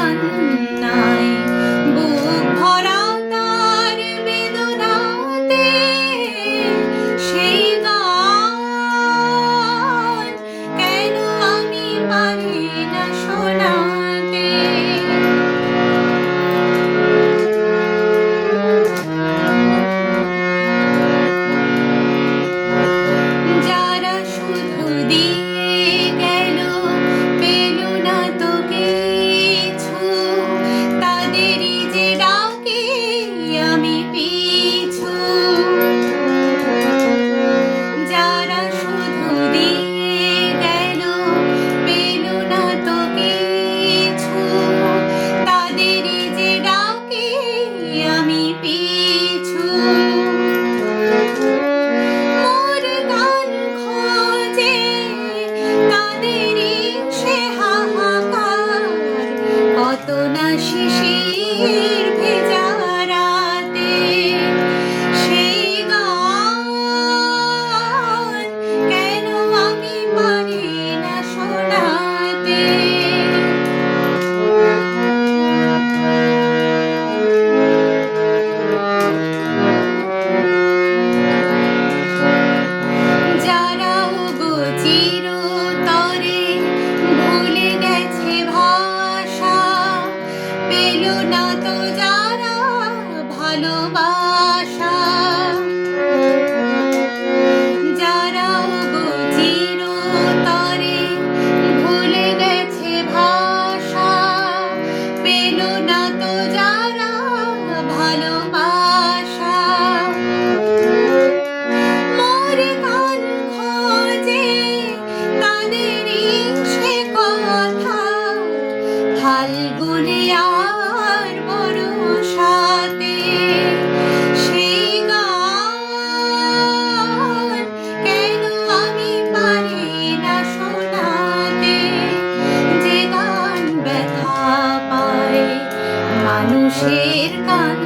কান্নায় বুক ভরা তার বেদনাতে সেই গান কেন আমি পারি না শোনাতে। যারা শুধু দিয়ে গেল পেল না তো কিছু, তাদেরই যে ডাকে আমি পিছু। যারা শুধু দিয়ে গেল পেল না তো কিছু, তাদেরই যে ডাকে আমি পিছু। মোর গান খোঁজে তাদেরই সে হাহাকার, কত না শিশির ভেজা রাতে সেই গান কেন আমি পারি না শোনাতে। যারা ওগো চিরতরে ভুলে গেছে ভাষা, পেল না তো যারা ভালোবাসা। যারা ওগো চিরতরে ভুলে গেছে ভাষা, পেল না তো যারা ভালোবাসা। মোর গান খোঁজে তাদেরই সে কথা, ফাল্গুনে আর বর্ষাতে সেই গান কেন আমি পারি না শোনাতে। যে গান ব্যথা পায় মানুষের কান